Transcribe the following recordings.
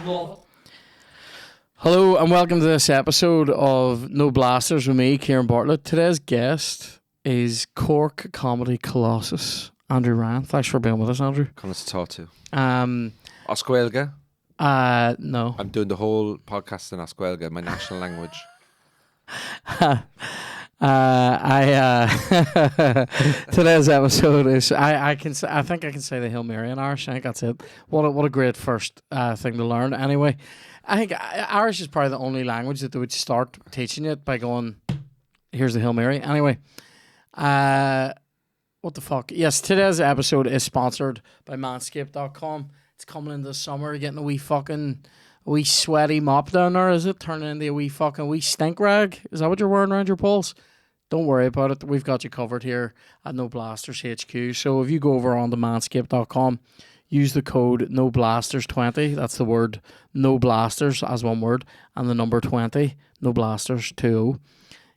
Hello and welcome to this episode of No Blasters with me, Kieran Bartlett. Today's guest is Cork comedy colossus, Andrew Ryan. Thanks for being with us, Andrew. Come to talk to. No. Oscuelga? I'm doing the whole podcast in Oscuelga, my national language. Today's episode is I think I can say the Hail Mary in Irish. I think that's it. What a great first thing to learn. Anyway, I think Irish is probably the only language that they would start teaching it by going, here's the Hail Mary. Anyway, what the fuck? Yes, today's episode is sponsored by Manscaped.com. It's coming into the summer. You're getting a wee sweaty mop down there, is it? Turning into a wee stink rag? Is that what you're wearing around your balls? Don't worry about it. We've got you covered here at No Blasters HQ. So if you go over on to manscaped.com, use the code NOBLASTERS20. That's the word No Blasters as one word, and the number 20, No Blasters 20.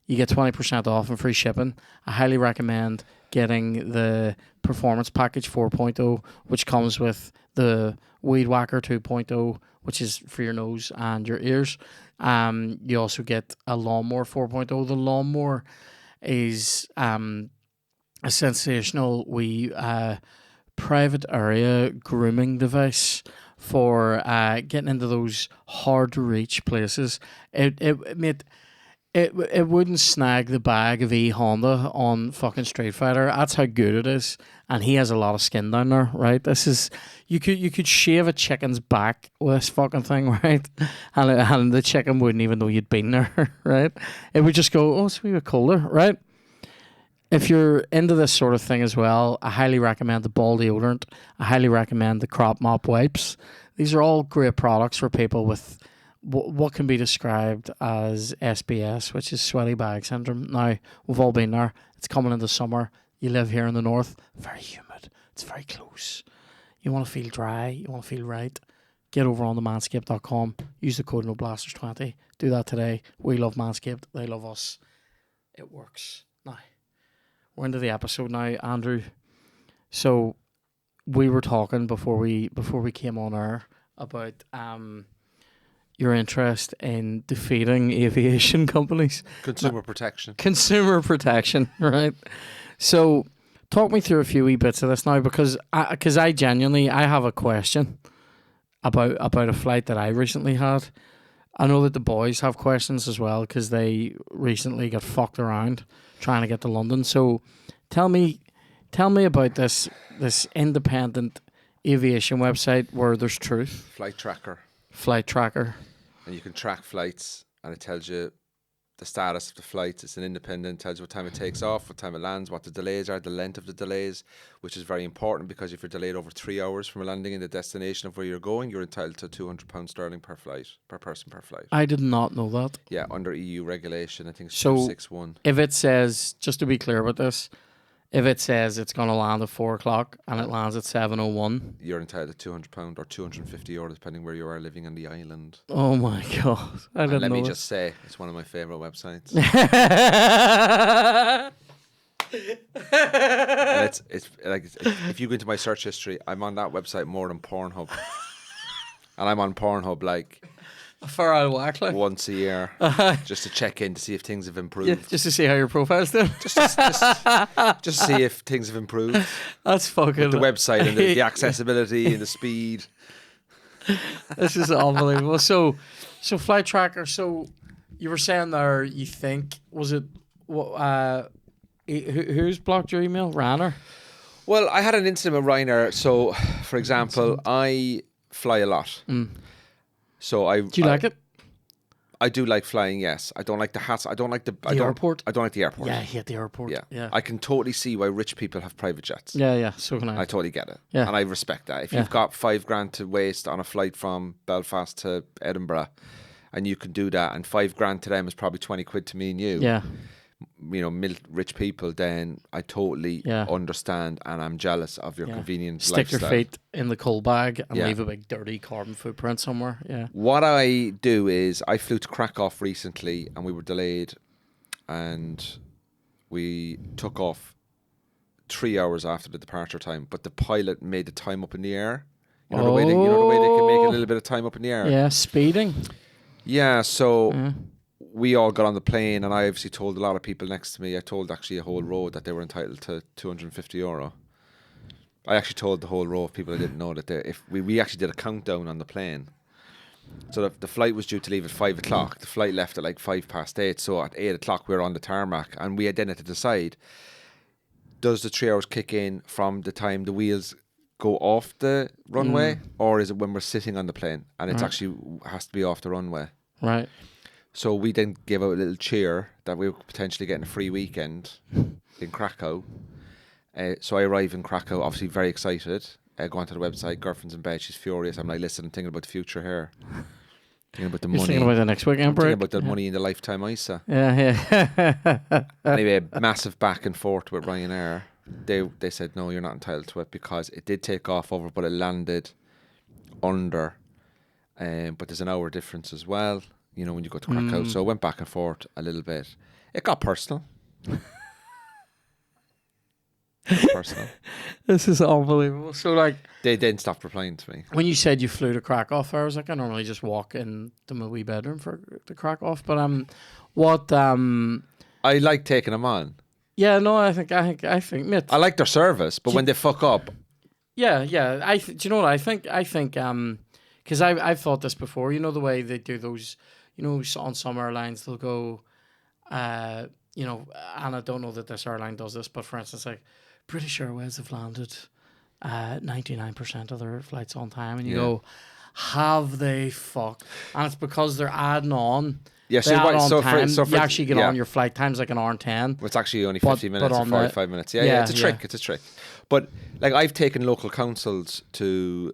You get 20% off and free shipping. I highly recommend getting the Performance Package 4.0, which comes with the Weed Whacker 2.0, which is for your nose and your ears. You also get a Lawnmower 4.0. The Lawnmower is a sensational wee private area grooming device for getting into those hard to reach places. It wouldn't snag the bag of Honda on fucking Street Fighter. That's how good it is. And he has a lot of skin down there, right? This is you could shave a chicken's back with this fucking thing, right? And the chicken wouldn't even know you'd been there, right? It would just go, oh, it's a wee bit colder, right? If you're into this sort of thing as well, I highly recommend the ball deodorant. I highly recommend the crop mop wipes. These are all great products for people with what can be described as SBS, which is sweaty bag syndrome. Now, we've all been there. It's coming into summer. You live here in the north. Very humid. It's very close. You want to feel dry. You want to feel right. Get over on the manscaped.com. Use the code NOBLASTERS20. Do that today. We love Manscaped. They love us. It works. Now, we're into the episode now, Andrew. So, we were talking before we came on air about your interest in defeating aviation companies. Consumer protection. Consumer protection, right? So, talk me through a few wee bits of this now, because I genuinely have a question about a flight that I recently had. I know that the boys have questions as well, because they recently got fucked around trying to get to London. So, tell me about this independent aviation website where there's truth. Flight tracker. And you can track flights, and it tells you the status of the flight. It's an independent, tells you what time it takes off, what time it lands, what the delays are, the length of the delays, which is very important, because if you're delayed over 3 hours from landing in the destination of where you're going, you're entitled to £200 sterling per person per flight. I did not know that. Yeah, under EU regulation, I think it's so 261. If it says, just to be clear about this, if it says it's going to land at 4 o'clock and it lands at 7:01, you're entitled to £200 or €250, depending where you are living on the island. Oh my god! I didn't know. Let me just say, it's one of my favourite websites. And it's like, if you go into my search history, I'm on that website more than Pornhub, and I'm on Pornhub like for a whack, like once a year, just to check in to see if things have improved. Yeah, just to see how your profile's doing. Just see if things have improved. That's fucking with the website and the accessibility and the speed. This is unbelievable. So flight tracker. So you were saying there, you think, was it who's blocked your email? Ryanair? Well, I had an incident with Ryanair. So, for example, I fly a lot. So do you like it? I do like flying, yes. I don't like the hassle. I don't like the airport. I don't like the airport. Yeah, I hate the airport. Yeah. I can totally see why rich people have private jets. Yeah. So can I. I totally get it. Yeah. And I respect that. If you've got $5,000 to waste on a flight from Belfast to Edinburgh, and you can do that, and $5,000 to them is probably 20 quid to me and you. Yeah. You know, rich people, then I totally understand, and I'm jealous of your convenient Stick lifestyle. your feet in the coal bag and leave a big dirty carbon footprint somewhere. Yeah. What I do is, I flew to Krakow recently, and we were delayed, and we took off 3 hours after the departure time, but the pilot made the time up in the air. You know the way they can make a little bit of time up in the air. Yeah, speeding. Yeah, so we all got on the plane, and I obviously told a lot of people next to me. I told actually a whole row that they were entitled to €250. I actually told the whole row of people I didn't know that we actually did a countdown on the plane. So the flight was due to leave at 5 o'clock. The flight left at like 8:05. So at 8 o'clock we were on the tarmac, and we then had to decide: does the 3 hours kick in from the time the wheels go off the runway, or is it when we're sitting on the plane and it actually has to be off the runway? Right. So we then gave out a little cheer that we were potentially getting a free weekend in Krakow. So I arrive in Krakow, obviously very excited. Go onto the website, girlfriend's in bed, she's furious. I'm like, listen, I'm thinking about the future here. Thinking about the money. Thinking about the next weekend break. Thinking about the money in the lifetime ISA. Yeah. Anyway, massive back and forth with Ryanair. They said, no, you're not entitled to it, because it did take off over, but it landed under. But there's an hour difference as well, you know, when you go to Krakow. So it went back and forth a little bit. It got personal. This is unbelievable. So, like, they didn't stop replying to me. When you said you flew to Krakow, I was like, I normally just walk into my wee bedroom to Krakow. But I like taking them on. Yeah, no, I think, mate. I like their service, but when they fuck up. Yeah. Do you know what I think? I think, because I've thought this before. You know the way they do those. You know, on some airlines they'll go, you know, and I don't know that this airline does this, but for instance, like British Airways have landed 99% of their flights on time, and you go, have they fucked? And it's because they're adding on. Yeah, so you actually get on your flight time's like an hour and 10. Well, it's actually only 50 minutes or 45 minutes. Yeah, it's a trick. It's a trick. But like, I've taken local councils to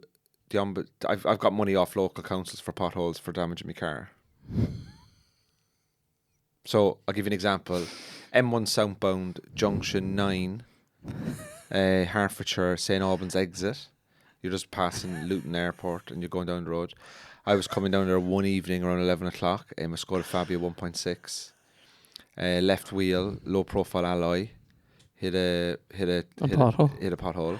the I've got money off local councils for potholes for damaging my car. So I'll give you an example. M1 southbound, junction 9, Hertfordshire, St Albans exit. You're just passing Luton Airport and you're going down the road. I was coming down there one evening around 11 o'clock. My Skoda Fabia 1.6. Left wheel, low profile alloy. Hit a pothole.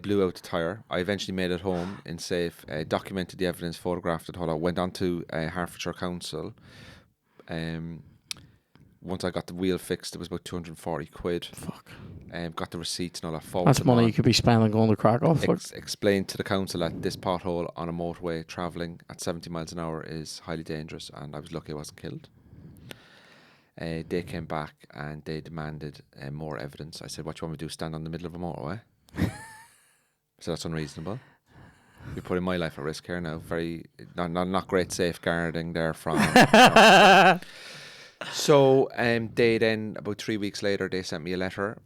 Blew out the tyre. I eventually made it home in safe. Documented the evidence, photographed it. Went on to Hertfordshire Council. Once I got the wheel fixed, it was about 240 quid. Fuck. Got the receipts and all that. That's money you could be spending going to Krakow. Explained to the council that this pothole on a motorway travelling at 70 miles an hour is highly dangerous, and I was lucky I wasn't killed. They came back and they demanded more evidence. I said, what do you want me to do, stand on the middle of a motorway? So that's unreasonable. You're putting my life at risk here now. Very not great safeguarding there from. So they then, about 3 weeks later, they sent me a letter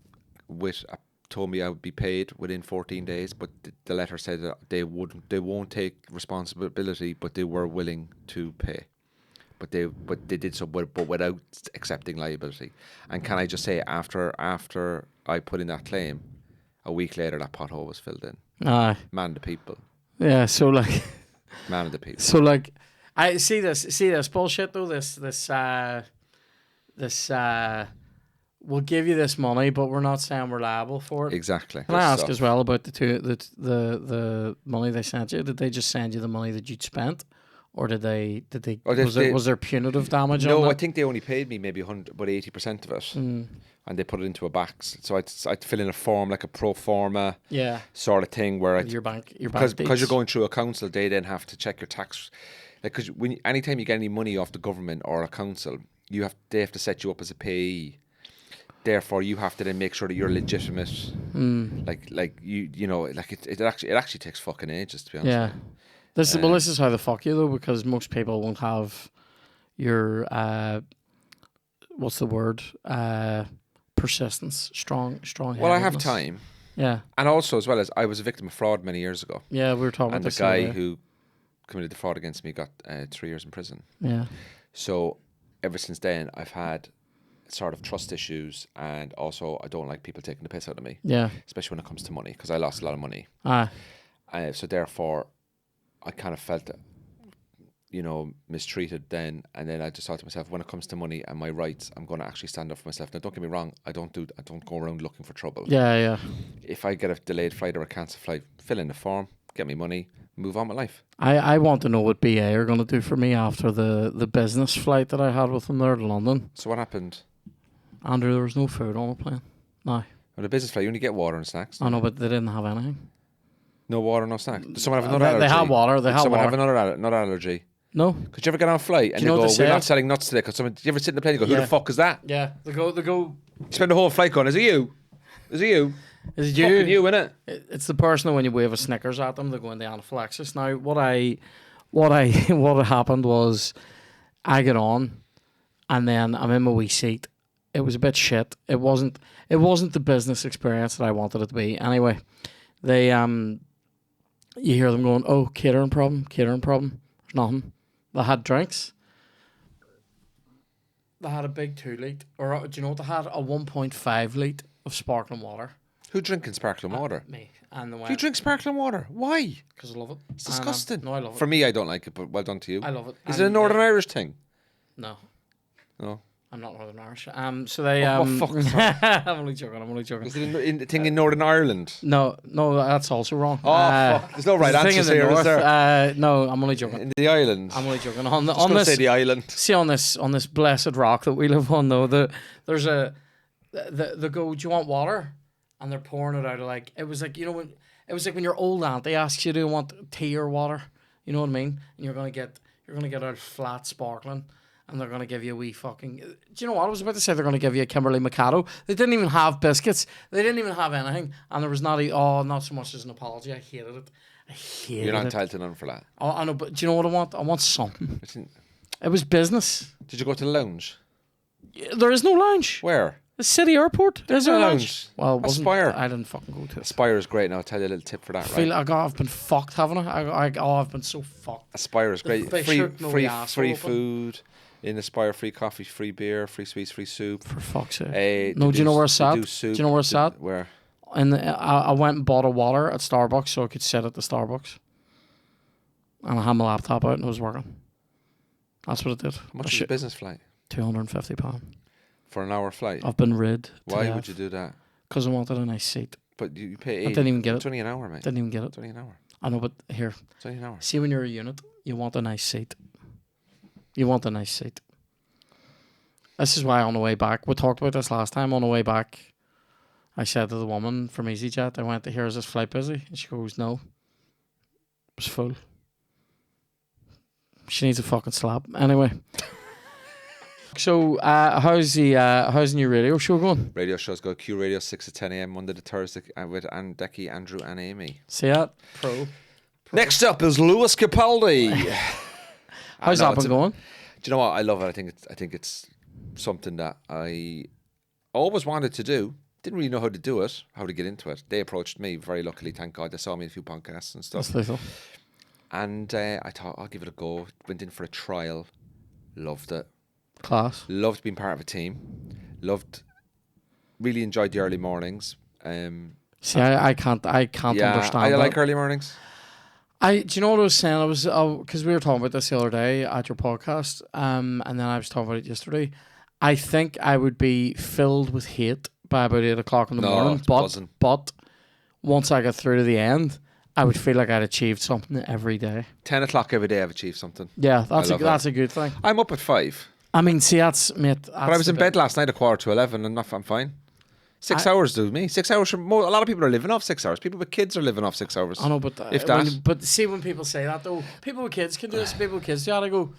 with told me I would be paid within 14 days, but the letter said that they won't take responsibility, but they were willing to pay. But they did so, but without accepting liability. And can I just say, after I put in that claim, a week later that pothole was filled in. Aye. Man of the people. Yeah. So like. Man of the people. So like, I see this bullshit though. This we'll give you this money, but we're not saying we're liable for it. Exactly. Can I ask as well about the money they sent you? Did they just send you the money that you'd spent, or did they? Was there punitive damage? No, on I think they only paid me maybe about 80% of it, and they put it into a box. So I'd fill in a form, like a pro forma, sort of thing, where your bank because you're going through a council, they then have to check your tax. Like, because anytime you get any money off the government or a council, they have to set you up as a payee. Therefore, you have to then make sure that you're legitimate. Like you know, like it actually takes fucking ages, to be honest. Yeah. This is how they fuck you though, because most people won't have your what's the word? Persistence, strong. Well, I have time. Yeah. And also, as well as, I was a victim of fraud many years ago. Yeah, we were talking about this. And the guy who committed the fraud against me got 3 years in prison. Yeah. So ever since then, I've had sort of trust issues, and also I don't like people taking the piss out of me. Yeah. Especially when it comes to money, because I lost a lot of money. So therefore, I kind of felt, mistreated then, and then I just thought to myself, when it comes to money and my rights, I'm going to actually stand up for myself. Now, don't get me wrong, I don't go around looking for trouble. Yeah. If I get a delayed flight or a cancelled flight, fill in the form, get me money, move on with life. I want to know what BA are going to do for me after the business flight that I had with them there to London. So what happened? Andrew, there was no food on the plane. No. On the business flight, you only get water and snacks. I know, but they didn't have anything. No water, no snacks. Does someone have another allergy? They had water. They Did had someone water. have another allergy? No. Could you ever get on a flight and Do you they know go, what they we're not said? selling nuts today? Because someone, do you ever sit in the plane and go, who Yeah. the fuck is that? Yeah. They go. You spend the whole flight going, is it you? Is it you? Is it Fucking you, innit? It's the person that when you wave a Snickers at them, they go into anaphylaxis. Now, what had happened was, I get on, and then I'm in my wee seat. It was a bit shit. It wasn't the business experience that I wanted it to be. Anyway, they you hear them going, "Oh, catering problem. There's nothing." They had drinks. They had a big 2 litre, or do you know what they had? A 1.5 litre of sparkling water. Who drinking sparkling water? Me. And the You drink sparkling water? Why? because I love it. It's disgusting. No, I love it. For me, I don't like it, but well done to you. I love it. Is it a Northern Irish thing? No, No. I'm not Northern Irish. So they Oh, fuck, sorry. I'm only joking. Is it a thing in Northern Ireland? No, that's also wrong. Oh, fuck. There's no right there's a thing answers in the here, is north. there? No, I'm only joking. In the islands? I'm only joking. I was going to say the island. See on this blessed rock that we live on though, they go, do you want water? And they're pouring it out of like, it was like when your old auntie asks you, do you want tea or water? You know what I mean? And you're gonna get out flat sparkling, and they're gonna give you a wee fucking. Do you know what I was about to say? They're gonna give you a Kimberley Mikado. They didn't even have biscuits. They didn't even have anything, and there was not so much as an apology. I hated it. You're not entitled to none for that. Oh, I know, but do you know what I want? I want something. Did It was business. you go to the lounge? There is no lounge. Where? The city airport. There's no a lounge. Well, it wasn't, Aspire. I didn't fucking go to it. Aspire is great now. I'll tell you a little tip for that, right? I've been fucked, haven't I? I've been so fucked. Aspire is great. They Free shook my asshole open. food in Aspire, free coffee, free beer, free sweets, free soup. For fuck's sake. No, do you know where it's at? Do you know where it's at? Where? And I went and bought a water at Starbucks so I could sit at the Starbucks. And I had my laptop out and it was working. That's what it did. How much is a business flight? £250. For an hour flight? I've been rid. Why would you do that? Because I wanted a nice seat. But you pay I didn't even get It's it. only an hour, mate. Didn't even get it. It's only an hour. I know, but here. It's only an hour. See, when you're a unit, you want a nice seat. You want a nice seat. This is why on the way back, we talked about this last time, on the way back, I said to the woman from EasyJet, I went to, here, is this flight busy? And she goes, no. It was full. She needs a fucking slap. Anyway. So, how's the new radio show going? Radio shows go QRadio 6 to 10 a.m. Monday to Thursday with Decky, Andrew and Amy. See that? Pro. Next up is Lewis Capaldi. How's that been going? Do you know what? I love it. I think it's something that I always wanted to do. Didn't really know how to do it, how to get into it. They approached me, very luckily, thank God. They saw me in a few podcasts and stuff. That's lethal. And I thought, I'll give it a go. Went in for a trial. Loved it. Class. Loved being part of a team. Really enjoyed the early mornings. See, I can't understand I that. like early mornings. Do you know what I was saying? I was because we were talking about this the other day at your podcast, and then I was talking about it yesterday. I think I would be filled with hate by about 8 o'clock in the morning. But once I get through to the end, I would feel like I'd achieved something every day. 10 o'clock every day, I've achieved something. Yeah, that's a good thing. I'm up at 5. I mean, see, mate. But I was in bed last night at 11:15, and I'm fine. 6 hours do me. 6 hours. A lot of people are living off 6 hours. People with kids are living off 6 hours. I know, but if that. But see, when people say that though, people with kids can do this. People with kids, I go.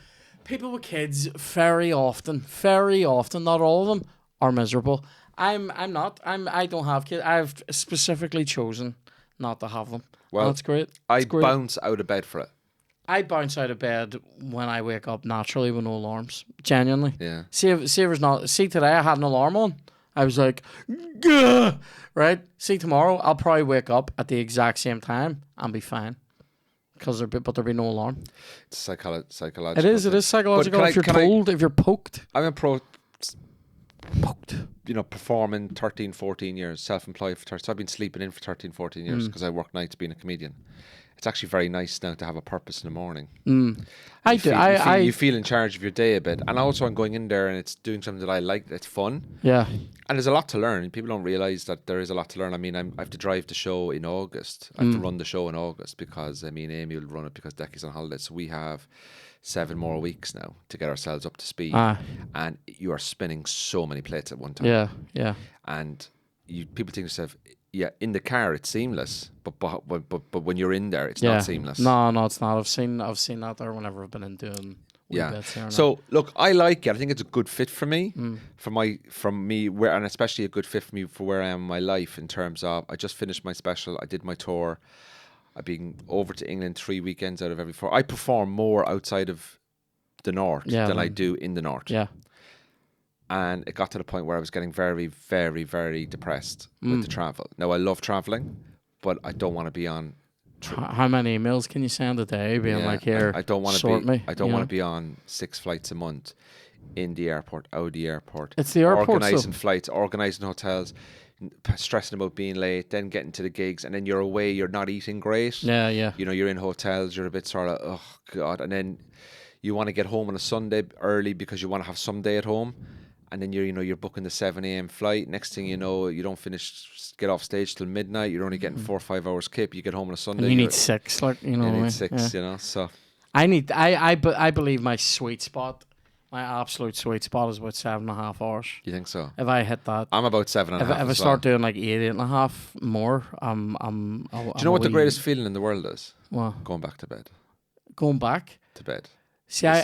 People with kids very often, not all of them are miserable. I'm not. I don't have kids. I've specifically chosen not to have them. Well, that's great. I bounce out of bed for it. I bounce out of bed when I wake up naturally with no alarms. Genuinely. Yeah. See if there's not. See, today I had an alarm on. I was like, gah! Right? See, tomorrow I'll probably wake up at the exact same time and be fine. There'll be no alarm. It's psychological. It is psychological. If you're poked. I'm a pro. Poked. Performing 13, 14 years, self-employed so I've been sleeping in for 13, 14 years because I work nights being a comedian. it's actually very nice now to have a purpose in the morning. I do. You feel in charge of your day a bit. And also I'm going in there and it's doing something that I like, it's fun. Yeah. And there's a lot to learn. People don't realise that there is a lot to learn. I mean, I have to drive the show in August. I have to run the show in August because, I mean, Amy will run it because Decky's on holiday. So we have 7 more weeks now to get ourselves up to speed. And you are spinning so many plates at one time. Yeah, yeah. And people think to themselves, yeah, in the car it's seamless, but when you're in there, it's not seamless. No, it's not. I've seen that there whenever I've been in doing bits here. So look, I like it. I think it's a good fit for me, and especially a good fit for me for where I am in my life in terms of I just finished my special. I did my tour. I've been over to England 3 weekends out of every 4. I perform more outside of the north than I do in the north. Yeah. And it got to the point where I was getting very, very, very depressed with the travel. Now, I love traveling, but I don't want to be on... How many emails can you send a day being like, here, I don't want sort me? I don't want to be on 6 flights a month in the airport, out of the airport. It's the airport, organising flights, organising hotels, stressing about being late, then getting to the gigs, and then you're away, you're not eating great. Yeah, yeah. You know, you're in hotels, you're a bit sort of, oh, God. And then you want to get home on a Sunday early because you want to have some day at home. And then you're booking the 7 a.m. flight. Next thing you know, you don't get off stage till midnight. You're only getting 4 or 5 hours kip. You get home on a Sunday. And you need 6, like, you know. You need 6, you know. So I believe my sweet spot, my absolute sweet spot is about 7.5 hours. You think so? If I hit that, I'm about 7.5. If I start doing like 8.5 more, I'm. Do you know what the greatest feeling in the world is? What? Going back to bed. Going back to bed. See, I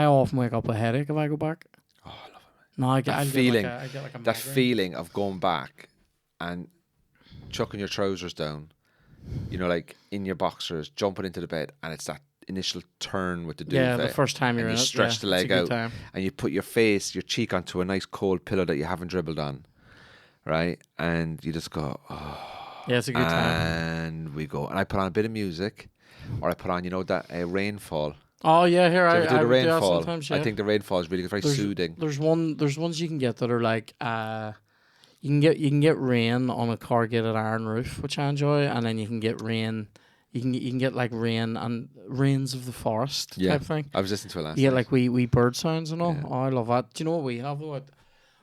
often wake up with a headache if I go back. Oh, I love it. No, I get that migraine. feeling of going back and chucking your trousers down, you know, like in your boxers, jumping into the bed, and it's that initial turn with the duvet. Yeah, the first time you're in it. You stretch the leg out, and you put your cheek onto a nice cold pillow that you haven't dribbled on, right? And you just go, oh. Yeah, it's a good time. And we go, and I put on a bit of music. Or I put on, that rainfall. Oh yeah, here I do the rainfall. Sometimes, yeah. I think the rainfall is really very soothing. There's ones you can get that are like you can get rain on a corrugated iron roof, which I enjoy, and then you can get rain. You can get like rain and rains of the forest type thing. I was listening to it last night. Yeah, like wee bird sounds and all. Yeah. Oh, I love that. Do you know what we have?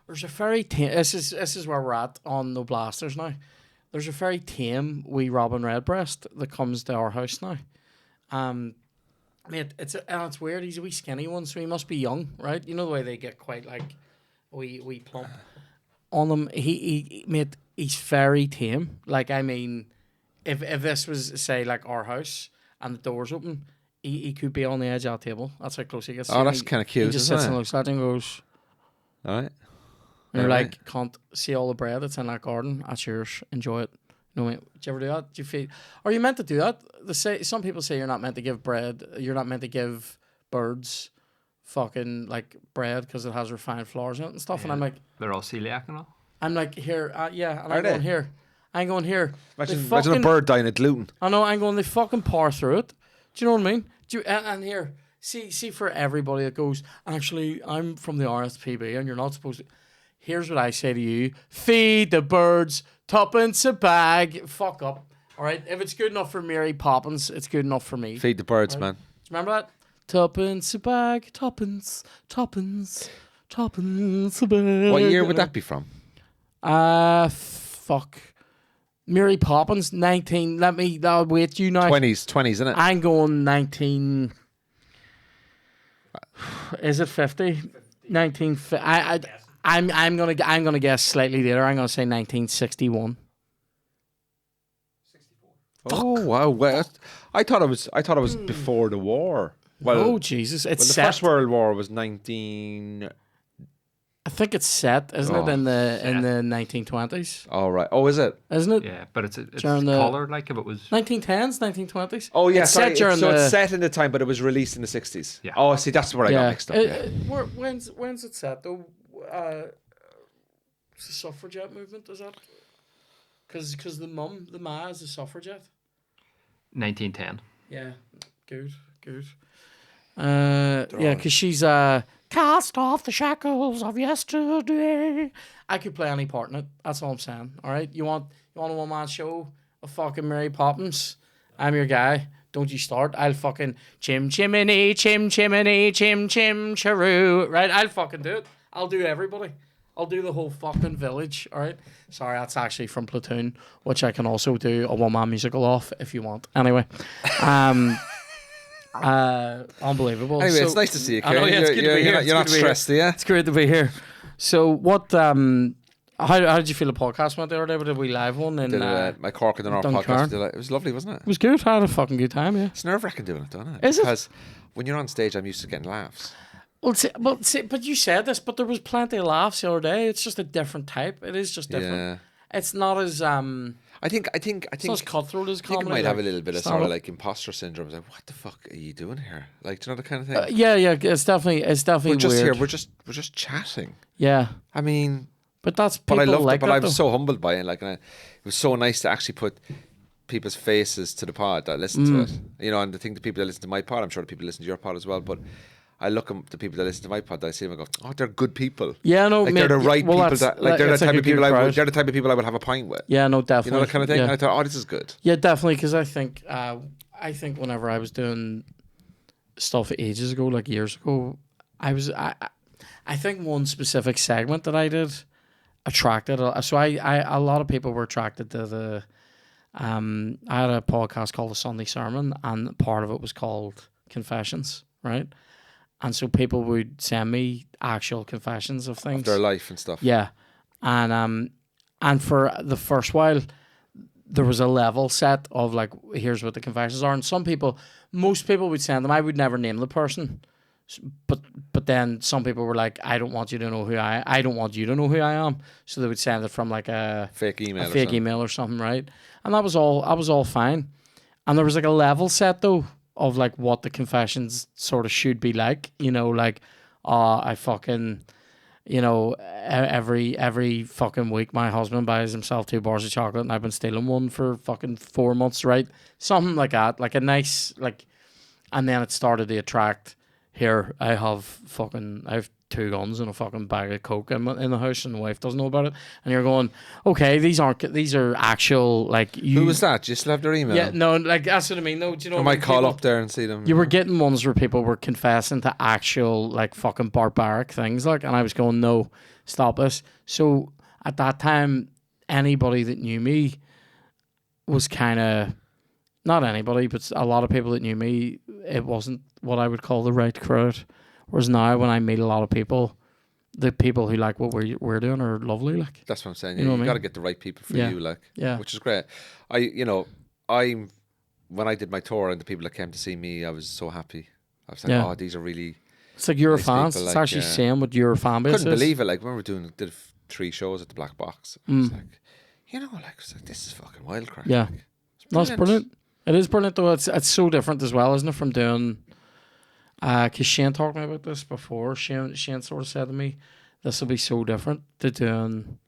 There's a very this is where we're at on No Blasters now. There's a very tame wee robin redbreast that comes to our house now. Mate, it's weird. He's a wee skinny one, so he must be young, right? You know the way they get quite like wee plump on them. Mate, he's very tame. Like, I mean, if this was say like our house and the door's open, he could be on the edge of the table. That's how close he gets. Oh, that's kind of cute. He just sits and looks at it and goes, all right. And you're like, can't see all the bread that's in that garden. That's yours. Enjoy it. No, wait, do you ever do that? Do you feel? Are you meant to do that? Some people say you're not meant to give bread. You're not meant to give birds fucking like bread because it has refined flours in it and stuff. Yeah. And I'm like, they're all celiac and all. I'm like, here, yeah. And I'm going here. Imagine a bird dying of gluten. I know. I'm going. They fucking pour through it. Do you know what I mean? And here, see for everybody that goes. Actually, I'm from the RSPB, and you're not supposed to. Here's what I say to you: feed the birds. Tuppence a bag. Fuck up. All right. If it's good enough for Mary Poppins, it's good enough for me. Feed the birds, right? man. Do you remember that? Tuppence a bag. Tuppence a bag. What year would that be from? Fuck. Mary Poppins, 19. I'll wait you now. 20s, isn't it? I'm going 19. Is it 50? 19. I'm gonna guess slightly later. I'm gonna say 1961. 64. Oh wow! Well, I thought it was before the war. Well, oh Jesus! It's the set. First World War was 19. I think it's set, isn't it, in the 1920s? Oh right. Oh, is it? Isn't it? Yeah, but it's coloured like if it was 1910s, 1920s. Oh yeah, it's set during it's set in the time, but it was released in the 60s. Yeah. Oh, see, that's where I got mixed up. When's it set though? It's the suffragette movement, is that? Because the ma is a suffragette. 1910. Yeah, good. Yeah, because she's cast off the shackles of yesterday. I could play any part in it. That's all I'm saying. All right, you want a one-man show of fucking Mary Poppins. I'm your guy. Don't you start. I'll fucking chim chimney, chim chimney, chim chim charoo. Right? I'll fucking do it. I'll do everybody. I'll do the whole fucking village. All right. Sorry, that's actually from Platoon, which I can also do a one-man musical off if you want. Anyway, unbelievable. Anyway, So, it's nice to see you, I know, Kieran. yeah, it's good to be here. You're not stressed, yeah? It's great to be here. So what? How did you feel the podcast went the other day? Did we live one? And My Cork and the North Dunkirk. podcast. It was lovely, wasn't it? It was good. I had a fucking good time. Yeah. It's nerve-wracking doing it, don't it? Is it? Because when you're on stage, I'm used to getting laughs. Well, but you said this, but there was plenty of laughs the other day. It's just a different type. It is just different. Yeah. It's not as I think it's not as cutthroat as I think comedy. it might have a little bit of sort of stand-up. like imposter syndrome. It's like, what the fuck are you doing here? Like, do you know the kind of thing? Yeah, it's definitely we're just weird. here. We're just chatting. Yeah, I mean, but that's people but I loved like it. But that, I was though. so humbled by it. Like, and it was so nice to actually put people's faces to the pod that listen to it. You know, and I think the people that listen to my pod, I'm sure the people that listen to your pod as well. But I look at the people that listen to my pod, I see them and go, oh, they're good people. Yeah, no, like they're the right people. that's- That like they're the it's type a of people good crowd. they're the type of people I would have a pint with. Yeah, no, You definitely. know that kind of thing. Yeah. And I thought, oh, this is good. Yeah, definitely, because I think whenever I was doing stuff ages ago, like years ago, I think one specific segment that I did attracted. So a lot of people were attracted to the. I had a podcast called The Sunday Sermon, and part of it was called Confessions, right? And so people would send me actual confessions of things. Their life and stuff. Yeah, and for the first while, there was a level set of like, here's what the confessions are, and most people would send them. I would never name the person, but then some people were like, I don't want you to know I don't want you to know who I am, so they would send it from like a Fake email. email or something, right? And that was all fine, and there was like a level set though of like what the confessions sort of should be like, you know, like, I fucking, you know, every fucking week my husband buys himself 2 bars of chocolate and I've been stealing one for fucking 4 months, right? Something like that, like a nice, like, and then it started to attract, here, I have 2 guns and a fucking bag of coke in the house and the wife doesn't know about it, and you're going, okay, these are actual, like, you. Who was that? Do you still have their email? Yeah, no, like, that's what I mean. No, do you know? I might call up there and see them. You were getting ones where people were confessing to actual, like, fucking barbaric things, like, and I was going, no, stop this. So at that time, anybody that knew me was kind of, not anybody, but a lot of people that knew me, it wasn't what I would call the right crowd. Whereas now, when I meet a lot of people, the people who like what we're doing are lovely. Like, that's what I'm saying. You know what I You mean? got to get the right people for you, like, Yeah. which is great. When I did my tour and the people that came to see me, I was so happy. I was like, Yeah. oh, these are really. it's like your Nice fans. people, It's like, actually saying what your fan base Couldn't is. believe it. Like when we did 3 shows at the Black Box. I was like, you know, like, it's like, this is fucking wild crap. Yeah. Like, it's No, it's brilliant. It is brilliant though. It's so different as well, isn't it, from doing. Because Shane talked to me about this before. Shane sort of said to me, "This will be so different to doing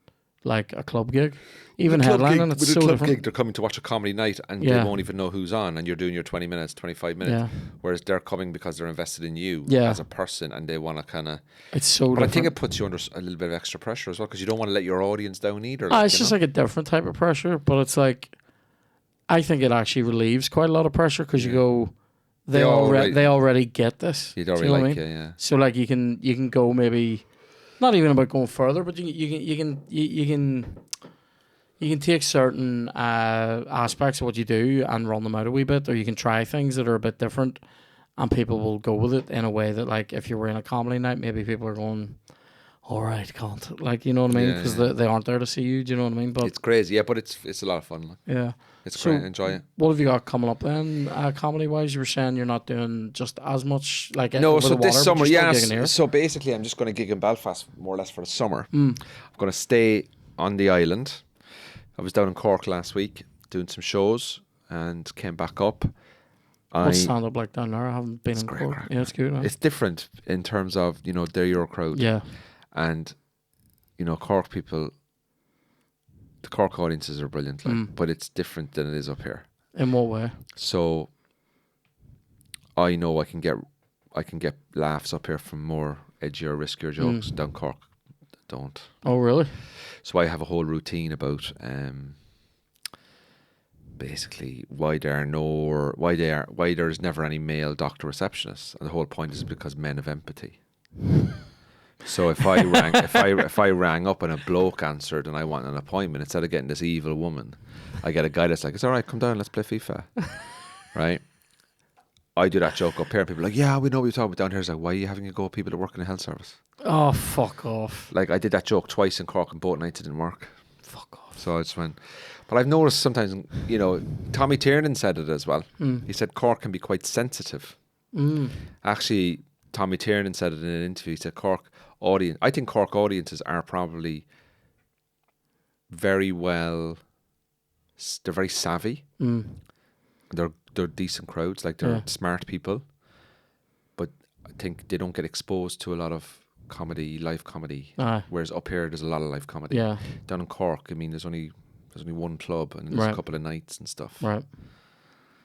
like a club gig, even headlining. It's with so a club different." gig, they're coming to watch a comedy night and Yeah. they won't even know who's on, and you're doing your 20 minutes, 25 minutes. Yeah. Whereas they're coming because they're invested in you Yeah. as a person and they want to kind of. It's so But different. I think it puts you under a little bit of extra pressure as well because you don't want to let your audience down either. Like, It's just like a different type of pressure, but it's like, I think it actually relieves quite a lot of pressure because you go, they already get this. you'd Do already you know like what I it, mean? yeah. So like you can go maybe, not even about going further, but you can take certain aspects of what you do and run them out a wee bit, or you can try things that are a bit different, and people will go with it in a way that, like, if you were in a comedy night, maybe people are going, all right, can't, like, you know what I mean? Yeah, Because yeah. they aren't there to see you. Do you know what I mean? But It's crazy, yeah, but it's a lot of fun. Like. yeah. It's So, great, enjoy it. What have you got coming up then, comedy wise? You were saying you're not doing just as much, like, No, over so the this water, summer, but you're yeah. still gigging here. So basically, I'm just going to gig in Belfast more or less for the summer. I'm going to stay on the island. I was down in Cork last week doing some shows and came back up. What's stand up like down there? I haven't been in great Cork. crack, Yeah, it's good. Huh? It's different in terms of, you know, they're your crowd. Yeah. And, you know, Cork people, the Cork audiences are brilliant, like, but it's different than it is up here. In what way? So I know I can get laughs up here from more edgier, riskier jokes. Down Cork don't. Oh, really? So I have a whole routine about basically why there's never any male doctor receptionists, and the whole point is because men have empathy. So if I rang up and a bloke answered and I want an appointment, instead of getting this evil woman, I get a guy that's like, it's all right, come down, let's play FIFA. Right? I do that joke up here, and people are like, yeah, we know what you're talking about. Down here, it's like, why are you having to go with people that work in a health service? Oh, fuck off. Like, I did that joke twice in Cork, and both nights it didn't work. Fuck off. So I just went. But I've noticed sometimes, Tommy Tiernan said it as well. He said Cork can be quite sensitive. Actually, Tommy Tiernan said it in an interview. He said I think Cork audiences are probably very well, they're very savvy. They're decent crowds, like they're smart people. But I think they don't get exposed to a lot of comedy, live comedy. Whereas up here, there's a lot of live comedy. Yeah. Down in Cork, I mean, there's only one club and there's a couple of nights and stuff. Right.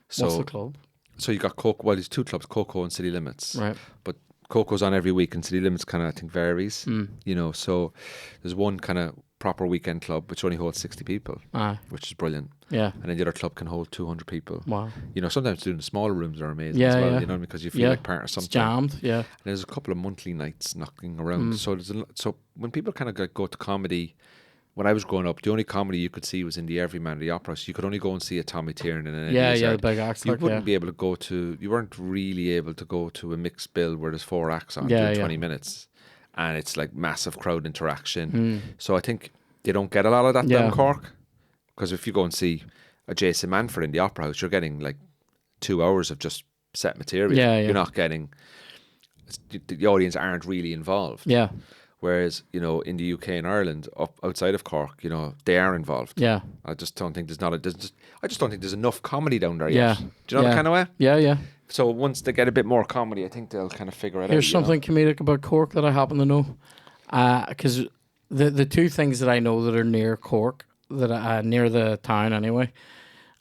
So, what's the club? So you got Coco. Well, there's two clubs, Coco and City Limits. Right. But Coco's on every week, and City Limits kind of, I think, varies. So there's one kind of proper weekend club which only holds 60 people, which is brilliant. Yeah. And then the other club can hold 200 people. Wow. Sometimes doing the smaller rooms are amazing as well. Yeah. Because you feel like part of something. It's jammed. Yeah. And there's a couple of monthly nights knocking around. So so when people kind of go to comedy. When I was growing up, the only comedy you could see was in the Everyman or the Opera. So you could only go and see a Tommy Tiernan and the big acts. You wouldn't be able to go to. You weren't really able to go to a mixed bill where there's 4 acts on doing 20 minutes, and it's like massive crowd interaction. So I think they don't get a lot of that down in Cork, because if you go and see a Jason Manford in the Opera House, you're getting like 2 hours of just set material. You're not getting. The audience aren't really involved. Yeah. Whereas, in the UK and Ireland, outside of Cork, they are involved. Yeah. I just don't think I just don't think there's enough comedy down there yet. Do you know the kind of way? Yeah, yeah. So once they get a bit more comedy, I think they'll kind of figure it out. Here's something comedic about Cork that I happen to know. Because the two things that I know that are near Cork, that near the town anyway,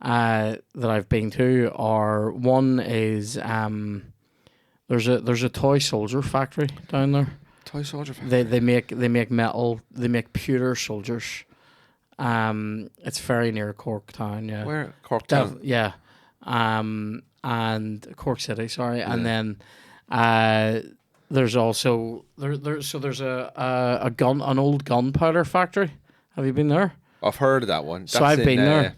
that I've been to are, one is there's a toy soldier factory down there. Toy soldier factory. They make metal. They make pewter soldiers. It's very near Cork town. Yeah. Where? Cork town. Yeah. And Cork City. Sorry. Yeah. And then there's also there's an old gunpowder factory. Have you been there? I've heard of that one. So I've been there.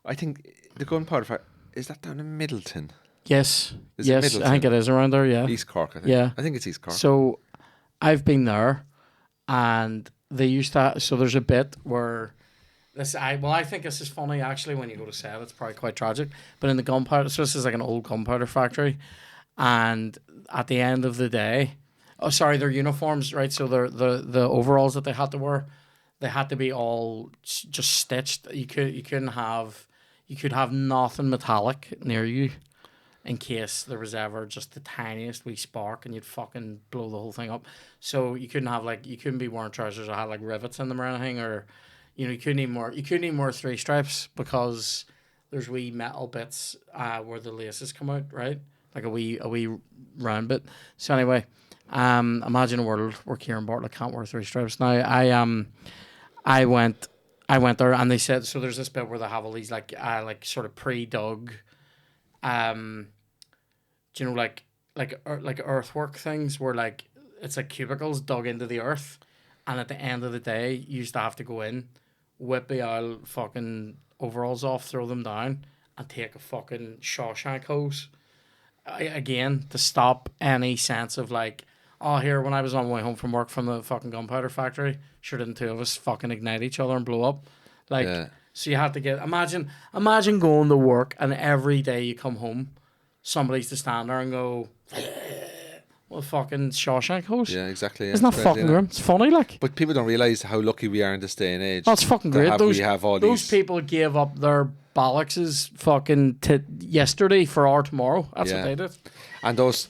I think the gunpowder factory, is that down in Middleton? Yes. Yes, I think it is around there. Yeah. East Cork. I think. Yeah. I think it's East Cork. So I've been there, and they used to. So there's a bit where I think this is funny actually. When you go to set, it's probably quite tragic. But in the gunpowder, so this is like an old gunpowder factory, and at the end of the day, their uniforms, right? So the overalls that they had to wear, they had to be all just stitched. You could have nothing metallic near you, in case there was ever just the tiniest wee spark and you'd fucking blow the whole thing up. So you couldn't be wearing trousers that had like rivets in them or anything, or you couldn't even wear 3 stripes, because there's wee metal bits where the laces come out, right? Like a wee round bit. So anyway, imagine a world where Kieran Bartlett can't wear 3 stripes. Now I went there, and they said, so there's this bit where they have all these like sort of pre-dug like earthwork things, where like it's like cubicles dug into the earth, and at the end of the day you used to have to go in, whip the old fucking overalls off, throw them down, and take a fucking Shawshank hose again to stop any sense of like, oh, here, when I was on my way home from work from the fucking gunpowder factory, sure didn't 2 of us fucking ignite each other and blow up, like. Yeah. So you had to imagine going to work, and every day you come home, somebody's to stand there and go, well, fucking Shawshank hose. Yeah, exactly. Yeah. Isn't that fucking grim? It's funny, like. But people don't realise how lucky we are in this day and age. That's fucking great. Those people gave up their bollockses fucking yesterday for our tomorrow. That's what they did. And those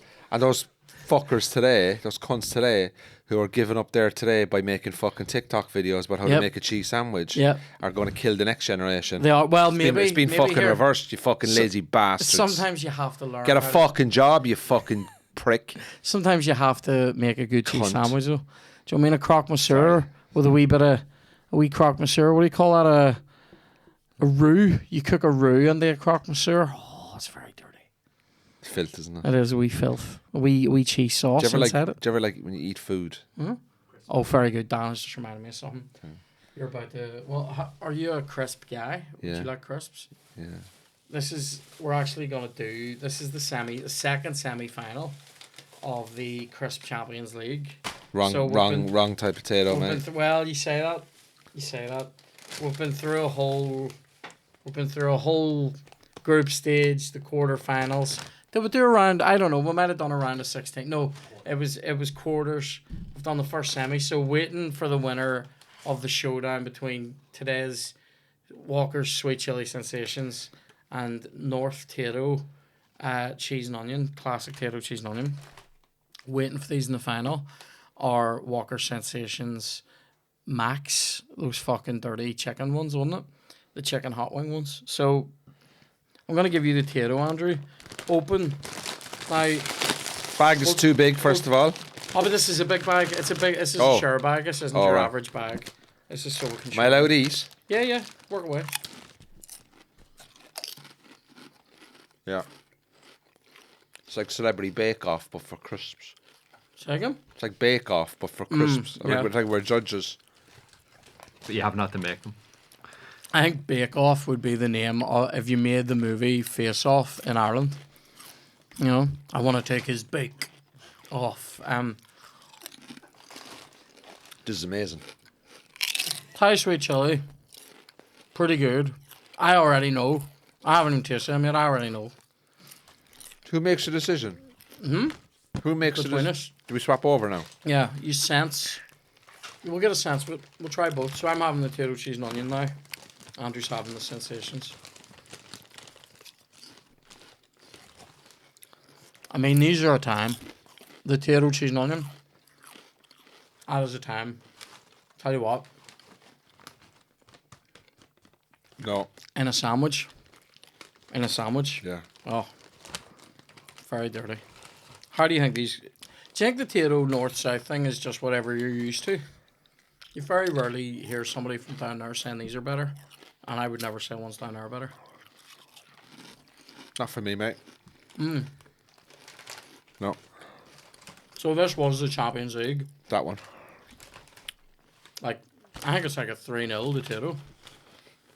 fuckers today, those cunts today, who are giving up there today by making fucking TikTok videos about how to make a cheese sandwich, are going to kill the next generation. They are. Well, it's been fucking reversed, you fucking lazy bastards. Sometimes you have to learn. Get a fucking job, you fucking prick. Sometimes you have to make a good cheese sandwich, though. Do you mean a croque monsieur with a wee croque monsieur? What do you call that? A roux. You cook a roux into a croque monsieur. Oh, it's very dirty. Filth, isn't it? It is a wee filth. A wee cheese sauce inside it. Do you ever like when you eat food? Hmm? Oh, very good. Dan has just reminded me of something. You're about to... Well, are you a crisp guy? Yeah. Would you like crisps? Yeah. We're actually going to do... This is the second semi-final of the Crisp Champions League. Wrong type of potato, man. Well, you say that. We've been through a whole group stage, the quarterfinals. Did we do a round? I don't know. We might have done a round of 16. No, it was quarters. We've done the first semi. So waiting for the winner of the showdown between today's Walker's Sweet Chili Sensations and North Tato Cheese and Onion, classic Tato Cheese and Onion. Waiting for these in the final are Walker Sensations Max, those fucking dirty chicken ones, wasn't it? The chicken hot wing ones. So I'm gonna give you the Tato, Andrew. Open. Now, bag is too big, first of all. Oh, but this is a big bag. This is a share bag. This isn't your average bag. This is so we can Am I allowed to eat? Yeah. Work away. Yeah. It's like Celebrity Bake Off, but for crisps. Second? It's like Bake Off, but for crisps. Yeah. Like we're judges. But you have not to make them. I think Bake Off would be the name if you made the movie Face Off in Ireland. You know, I want to take his bake off. This is amazing. Thai sweet chili. Pretty good. I already know. I haven't even tasted them yet. I already know. Who makes the decision? Who makes the Between decision? us. Do we swap over now? Yeah, you sense. We'll get a sense. We'll try both. So I'm having the Tato Cheese and Onion now. Andrew's having the Sensations. I mean, these are a time. The Tato Cheese and Onion. That is a time. Tell you what. No. In a sandwich. Yeah. Oh. Very dirty. How do you think these... Do you think the Tato north-south thing is just whatever you're used to? You very rarely hear somebody from down there saying these are better. And I would never say ones down there are better. Not for me, mate. No. So this was the Champions League. That one. Like, I think it's like a 3-0 to Tato.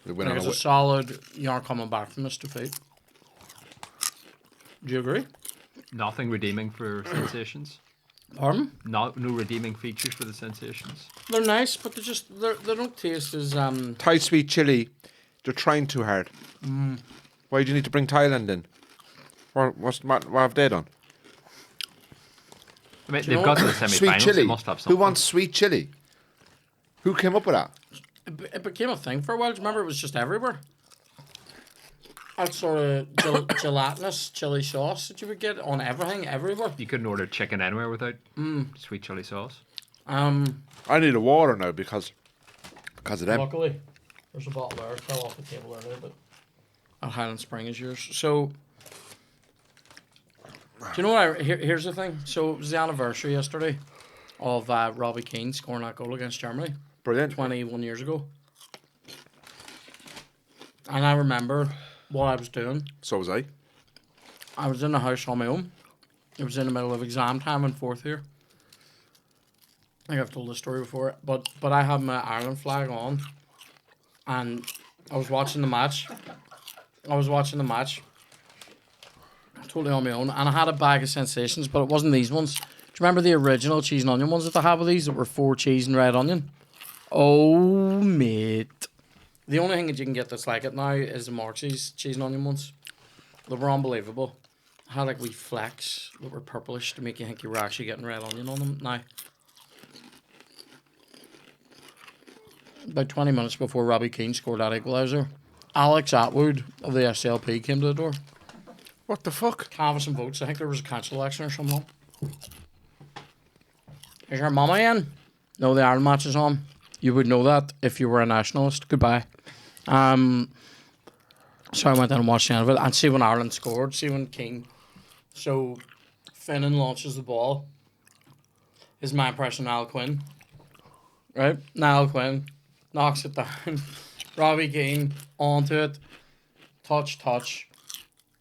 We I went think on it's a solid, you aren't coming back from this defeat. Do you agree? Nothing redeeming for Sensations. Pardon? No redeeming features for the Sensations. They're nice, but they don't taste as... Thai sweet chili. They're trying too hard. Why do you need to bring Thailand in? What have they done? I mean, they've got to the Sweet semi-finals. chili. They must have something. Who wants sweet chili? Who came up with that? It became a thing for a while. Do you remember it was just everywhere? That sort of gelatinous chili sauce that you would get on everything, everywhere. You couldn't order chicken anywhere without sweet chili sauce. I need a water now because of them. Luckily, there's a bottle there. It fell off the table earlier, but at Highland Spring is yours. So, do you know what? Here's the thing. So it was the anniversary yesterday of Robbie Keane scoring that goal against Germany. Brilliant. 21 years ago. And I remember what I was doing. So was I. I was in the house on my own. It was in the middle of exam time in fourth year. I think I've told this story before, but I had my Ireland flag on, and I was watching the match. Totally on my own, and I had a bag of Sensations, but it wasn't these ones. Do you remember the original cheese and onion ones that they had with these that were 4 cheese and red onion? Oh, mate. The only thing that you can get that's like it now is the Marxie's cheese and onion ones. They were unbelievable. Had like wee flecks that were purplish to make you think you were actually getting red onion on them. Now, about 20 minutes before Robbie Keane scored that equaliser, Alex Atwood of the SLP came to the door. What the fuck? Canvassing votes. I think there was a council election or something. Is your mama in? No, the Ireland match is on. You would know that if you were a nationalist. Goodbye. So I went in and watched the end of it. And see when Ireland scored. See when King. So Finnan launches the ball. Is my impression Niall Quinn. Right? Niall Quinn knocks it down. Robbie Keane onto it, touch,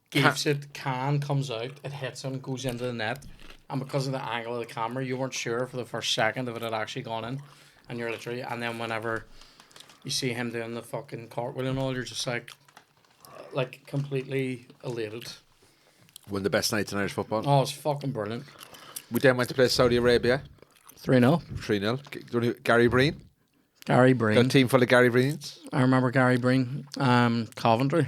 gives it, comes out, it hits him, goes into the net, and because of the angle of the camera, you weren't sure for the first second if it had actually gone in, and you're literally, and then whenever you see him doing the fucking cartwheel and all, you're just like completely elated. One of the best nights in Irish football. Oh, it's fucking brilliant. We then went to play Saudi Arabia. 3-0. 3-0. Gary Breen. Gary Got a Breen. team full of Gary Breens. I remember Gary Breen. Coventry.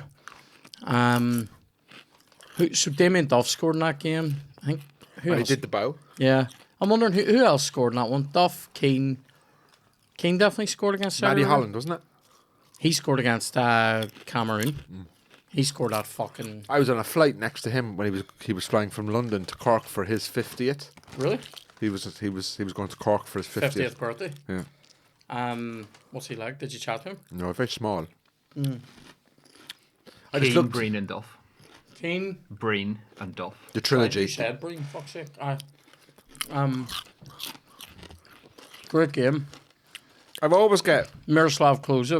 So Damien Duff scored in that game. I think. Who And he else? did the bow. Yeah. I'm wondering who else scored in that one. Duff, Keane. Keane definitely scored against Saudi Matty Arabia. Holland, wasn't it? He scored against Cameroon. He scored that fucking... I was on a flight next to him when he was flying from London to Cork for his 50th. Really? He was going to Cork for his 50th. 50th birthday. Yeah. What's he like? Did you chat to him? No, very small. I just Keane, looked Breen and Duff. Keane. Breen and Duff. the You trilogy. said Breen, fuck's sake. Great game. I've always got Miroslav Klose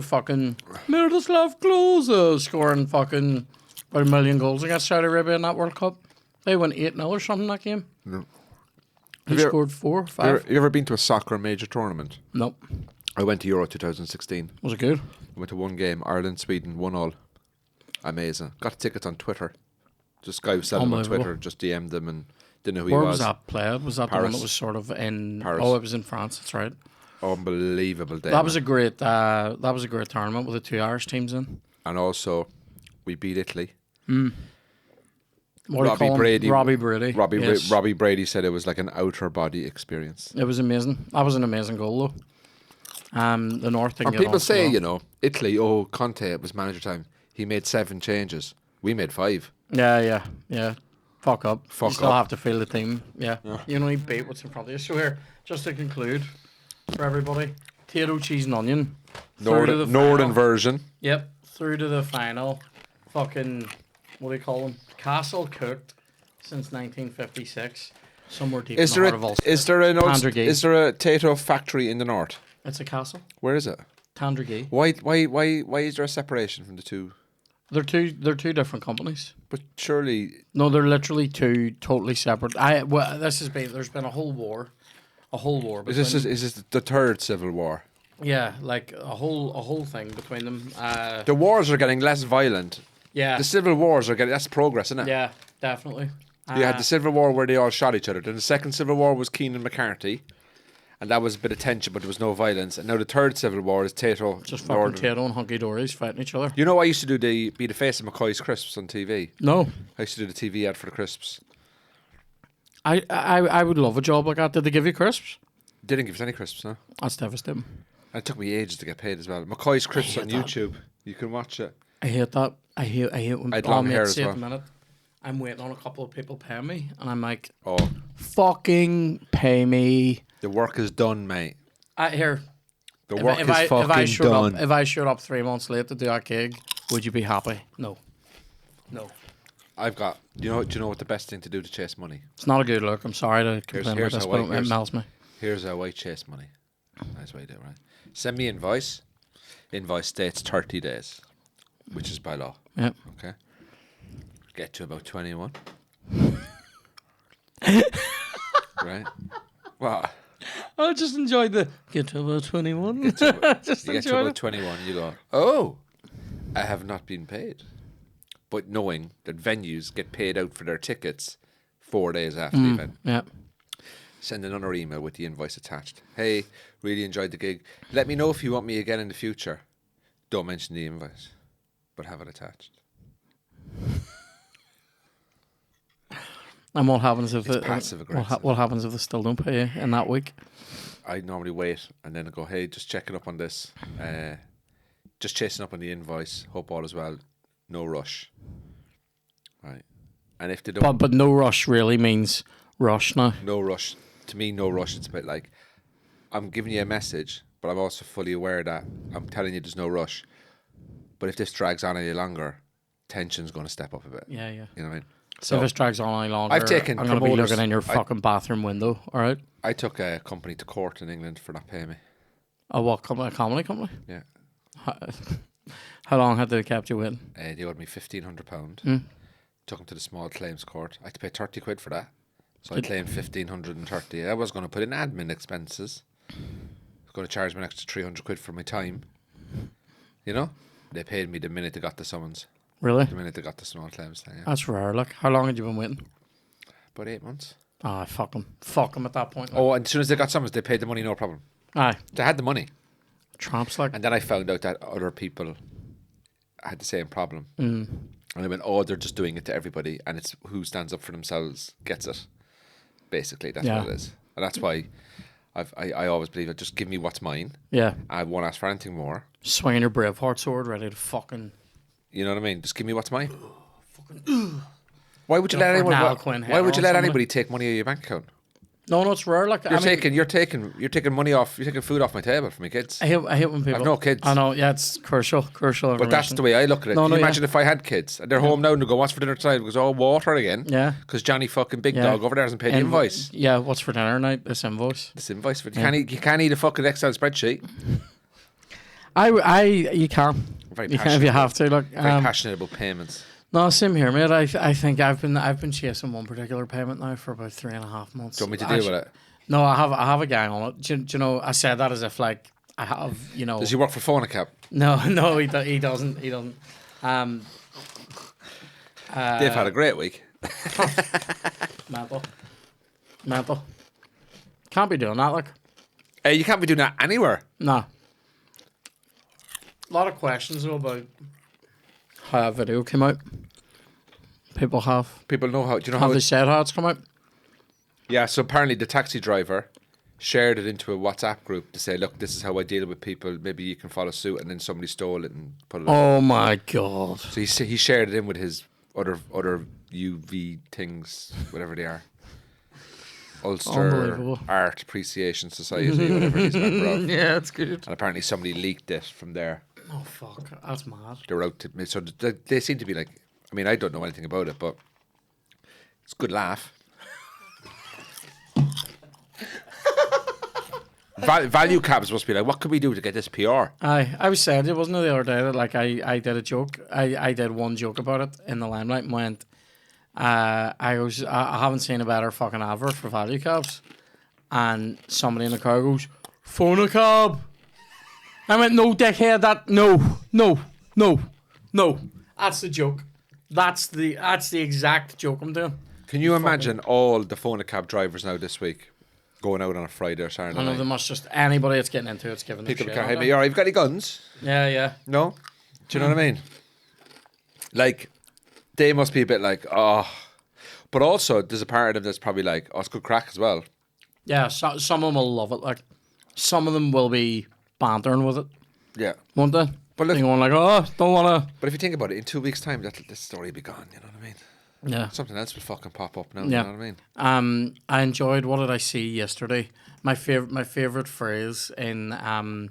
scoring fucking about 1 million goals against Saudi Arabia in that World Cup. They went 8-0 or something that game. No. He Have you- scored 4, 5. You ever been to a soccer major tournament? Nope. I went to Euro 2016. Was it good? I went to one game, Ireland, Sweden, 1-1. Amazing. Got tickets on Twitter. Just guy was selling them on Unbelievable. Twitter. Just DM'd them and didn't know who he Where was. was that played? Was that the one Paris. that was sort of in... Paris. Oh, it was in France. That's right. Unbelievable day. That was a great tournament with the 2 Irish teams in. And also, we beat Italy. What do you Robbie call him? Brady. Robbie Brady. Yes. Robbie Brady said it was like an outer body experience. It was amazing. That was an amazing goal, though. The North didn't And get people on so say, well. Italy, Conte, it was manager time. He made 7 changes. We made 5. Yeah. Fuck up. Fuck You still up. have to feel the team. Yeah. You know, you beat what's in front of you. So here, just to conclude, for everybody, potato, cheese and onion. Through to the Northern final. version. Yep. Through to the final. Fucking, what do you call them? Castle cooked since 1956. Somewhere deep Is in there the heart of Ulster. is there an old, Tandragee. is there a potato factory in the north? It's a castle. Where is it? Tandragee. Why is there a separation from the two? They're two different companies. But surely No, they're literally two totally separate. There's been a whole war. is this the third civil war? Yeah, like a whole thing between them. The wars are getting less violent. Yeah, The civil wars are getting that's progress, isn't it? yeah, definitely. You had the Civil War where they all shot each other. Then the second Civil War was Keane and McCarthy, and that was a bit of tension, but there was no violence. And now the third Civil War is Tato. just fucking Tato and hunky dories fighting each other. You know, I used to be the face of McCoy's crisps on TV. No, I used to do the TV ad for the crisps. I would love a job like that. Did they give you crisps? Didn't give us any crisps, no. That's devastating. And it took me ages to get paid as well. McCoy's crisps on hate that. YouTube. You can watch it. I hate that. I hate when I had long hair as at well. the minute. I'm waiting on a couple of people paying me, and I'm like, Oh, fucking pay me. the work is done, mate. Here. The work is fucking if I showed done. Up, if I showed up 3 months late to do that gig, would you be happy? No. I've got. Do you know what the best thing to do to chase money? It's not a good look. I'm sorry to complain here's about this, how but I- it here's- melts me. Here's how I chase money. Nice way to do it, right? Send me invoice. Invoice states 30 days, which is by law. Yep. Okay. Get to about 21. Right? What? I just enjoyed the get to about 21. You get to enjoyed about it. 21, you go, oh, I have not been paid. But knowing that venues get paid out for their tickets 4 days after the event. Yeah. Send another email with the invoice attached. Hey, really enjoyed the gig. Let me know if you want me again in the future. Don't mention the invoice, but have it attached. And what happens if It's passive aggressive. what happens if they still don't pay you in that week? I normally wait and then go, hey, just checking up on this. Just chasing up on the invoice. Hope all is well. No rush. Right. And if they don't, But no rush really means rush now. no rush. To me, no rush. It's a bit like I'm giving you a message, but I'm also fully aware that I'm telling you there's no rush. But if this drags on any longer, tension's going to step up a bit. Yeah. You know what I mean? So if this drags on any longer, I've taken I'm going to be promoters- looking in your I- fucking bathroom window. All right. I took a company to court in England for not paying me. A what company? A comedy company? Yeah. How long had they kept you waiting? They owed me £1,500. Mm. Took them to the small claims court. I had to pay 30 quid for that. So I Did- claimed 1,530. I was going to put in admin expenses. I was going to charge me an extra 300 quid for my time. You know? They paid me the minute they got the summons. Really? The minute they got the small claims thing. Yeah. That's rare. Like, how long had you been waiting? About 8 months. Ah, fuck them. Fuck them at that point. Like. Oh, and as soon as they got summons, they paid the money, no problem. Aye. They had the money. Tramps like. And then I found out that other people had the same problem. Mm. And I went, oh, they're just doing it to everybody, and it's who stands up for themselves gets it. Basically, that's Yeah. what it is. And that's why I always believe it. Just give me what's mine. Yeah. I won't ask for anything more. Swinging your Braveheart sword, ready to fucking. You know what I mean? Just give me what's mine. Why would you Go let for anyone? Niall Quinn Why hair would you on let somebody. anybody take money out of your bank account? No, it's rare. Like, You're taking money off. You're taking food off my table for my kids. I hate when people. I've no kids. I know. Yeah, it's crucial. But that's the way I look at it. No, Can no, you yeah. imagine if I had kids and they're home now and they go, what's for dinner tonight? Because oh, water again. Yeah. Because Johnny fucking Big Yeah. Dog over there hasn't paid the invoice. Yeah. What's for dinner tonight? This invoice. This invoice. For, you can't eat a fucking Excel spreadsheet. You can. Very You can if you have to. Look. Very passionate about payments. No, same here, mate. I think I've been chasing one particular payment now for about 3.5 months. Do you want me to deal with it? No, I have a gang on it. Do you know? I said that as if like I have. You know. Does he work for Phonacap? No, he doesn't. He doesn't. They've had a great week. Mental. Can't be doing that. Like. You can't be doing that anywhere. No. A lot of questions though about how that video came out. People have. People know how. Do you know how? Have they said how it's come out? Yeah. So apparently the taxi driver shared it into a WhatsApp group to say, "Look, this is how I deal with people. Maybe you can follow suit." And then somebody stole it and put it. Oh my god! So he shared it in with his other UV things, whatever they are. Ulster Unbelievable. Art Appreciation Society, whatever he's a member of. Yeah, it's good. And apparently somebody leaked it from there. Oh fuck, that's mad. They were out to so they seem to be like. I mean, I don't know anything about it, but it's a good laugh. Value cabs must be like, what can we do to get this PR? I was saying it wasn't it the other day that like I did a joke. I did one joke about it in the limelight and went. I haven't seen a better fucking advert for value cabs, and somebody in the car goes, "Phone a cab." I went, "No, dickhead, no. That's the joke. That's the exact joke I'm doing." Can you imagine all the Phonacab drivers now this week going out on a Friday or Saturday I know night? they must just anybody that's getting into it's giving them Pick up shit. the car. Hey, aren't mate, they? all right, you've got any guns? Yeah. No? Do you know what I mean? Like, they must be a bit like, oh. But also, there's a part of them that's probably like, oh, it's good crack as well. Yeah, some of them will love it. Like, some of them will be bantering with it, Yeah. won't they? But look, They're going like, oh, don't want to. but if you think about it, in 2 weeks' time, this story will be gone. You know what I mean? Yeah. Something else will fucking pop up now. Yeah. You know what I mean? I enjoyed. What did I see yesterday? My favorite phrase in the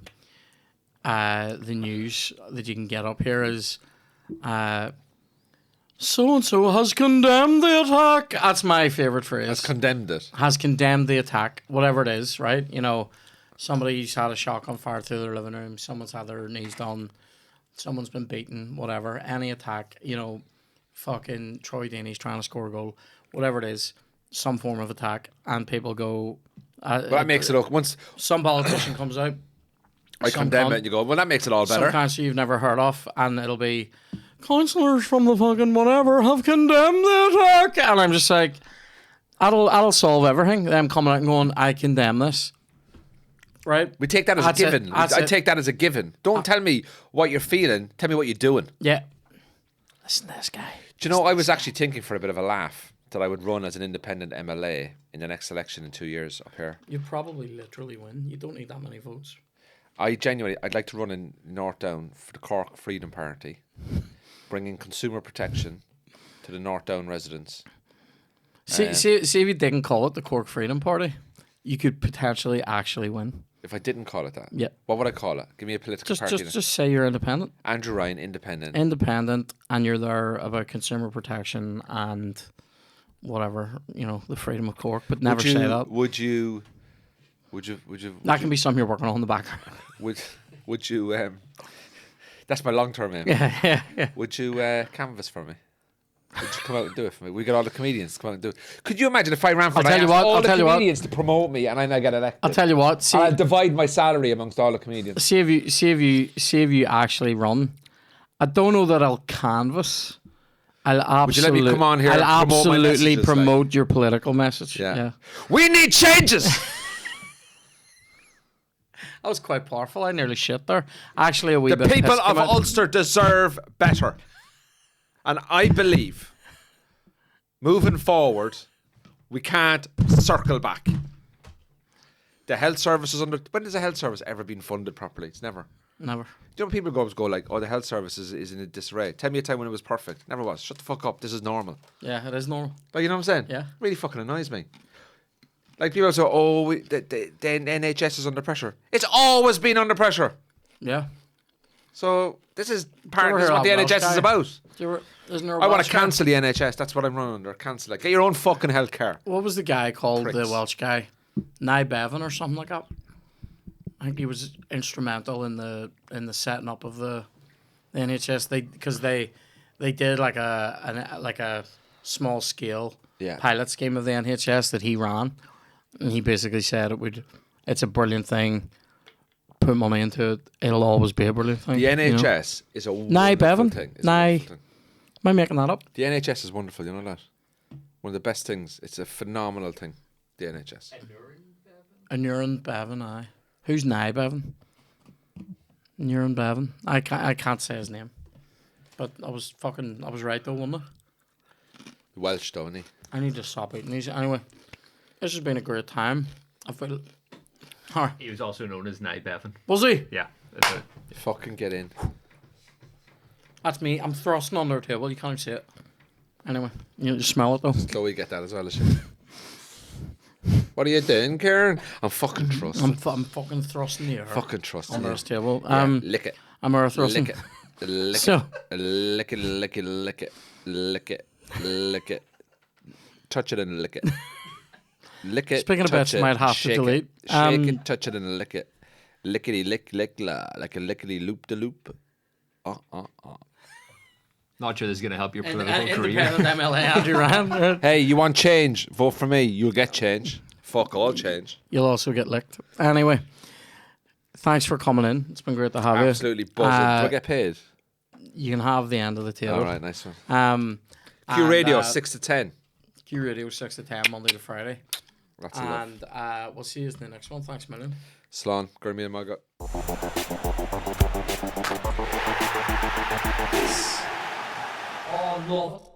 news that you can get up here is, so and so has condemned the attack. That's my favorite phrase. Has condemned it. Has condemned the attack, whatever it is, right? You know, somebody's had a shotgun fired through their living room. Someone's had their knees done. Someone's been beaten. Whatever. Any attack. You know, fucking Troy Deeney's trying to score a goal. Whatever it is, some form of attack, and people go. Well, that makes it look. Once Some politician comes out. I some condemn cunt, it, and you go, well, that makes it all Some better. councillor you've never heard of, and it'll be councillors from the fucking whatever have condemned the attack, and I'm just like, that'll solve everything. Them coming out and going, I condemn this. Right? We take that as a That's it, given. that's I it. take that as a given. Don't tell me what you're feeling. Tell me what you're doing. Yeah. Listen to this guy. Do you know, I was actually thinking for a bit of a laugh that I would run as an independent MLA in the next election in 2 years up here. You'd probably literally win. You don't need that many votes. I'd like to run in North Down for the Cork Freedom Party, bringing consumer protection to the North Down residents. See if you didn't call it the Cork Freedom Party, you could potentially actually win. If I didn't call it that, Yeah. what would I call it? Give me a political party. Just say you're independent. Andrew Ryan, independent. Independent, and you're there about consumer protection and whatever, you know, the freedom of Cork, but never say that. Would you? That can be something you're working on in the background. Would you? That's my long-term aim. Yeah. Would you canvass for me? Would you come out and do it for me? We get all the comedians to come out and do it. Could you imagine if I ran for I'll tell you what, all I'll the tell you what. comedians to promote me and then I get elected? I'll tell you what. See, I'll divide my salary amongst all the comedians. see if you actually run. I don't know that I'll canvass. I'll Would you let me absolutely, come on here I'll and promote my absolutely messages, promote your political message. Yeah. We need changes. That was quite powerful. I nearly shit there. Actually, a wee The bit people piss of came out. Ulster deserve better. And I believe, moving forward, we can't circle back. The health service is under... When has the health service ever been funded properly? It's never. Never. You know, people go like, oh, the health service is in a disarray. Tell me a time when it was perfect. Never was. Shut the fuck up. This is normal. Yeah, it is normal. Like, you know what I'm saying? Yeah. Really fucking annoys me. Like, people say, oh, the NHS is under pressure. It's always been under pressure. Yeah. So, this is what the hear that NHS Welsh is guy? about. Isn't there a I want Welsh to guy? cancel the NHS. That's what I'm running under. Cancel it. Get your own fucking healthcare. What was the guy called? Pricks. The Welsh guy, Nye Bevan or something like that. I think he was instrumental in the setting up of the NHS. They did like a small scale Yeah. pilot scheme of the NHS that he ran, and he basically said it's a brilliant thing. Put money into it. It'll always be a brilliant thing. The you know? NHS is a Nye wonderful Bevan. thing. It's a Nye. wonderful thing. Am I making that up? The NHS is wonderful. You know that? One of the best things. It's a phenomenal thing. The NHS. Anurin Bevan, aye. Who's Nye Bevan? Anurin Bevan. I can't say his name. But I was right though, wasn't I? Welsh, don't he? I need to stop eating these. Anyway, this has been a great time. I feel... Alright. He was also known as Nye Bevan. Was he? Yeah. Fucking get in. That's me. I'm thrusting under the table. You can't even see it. Anyway, you just smell it though. Chloe, get that as well as you. What are you doing, Karen? I'm fucking trusting. I'm fucking thrusting the air Fucking trusting. under you. this table. Yeah, lick it. I'm air thrusting. Lick it. Lick So- it. Lick it. Lick it. Lick it. Lick it. Lick it. Touch it and lick it. Lick it. Speaking of touch bits, it, might have to shake delete. It, shake it, touch it and lick it. Lickety lick lick la, like a lickety loop de loop. Not sure this is going to help your political career. Independent MLA Andrew Ryan. Hey, you want change? Vote for me. You'll get change. Fuck all change. You'll also get licked. Anyway, thanks for coming in. It's been great to have you. Absolutely buzzing. Do I get paid? You can have the end of the table. All right, nice one. QRadio QRadio 6 to 10. QRadio 6 to 10 Monday to Friday. Lots of love. And we'll see you in the next one. Thanks a million. Slán, Gurmi and Maga. Oh no.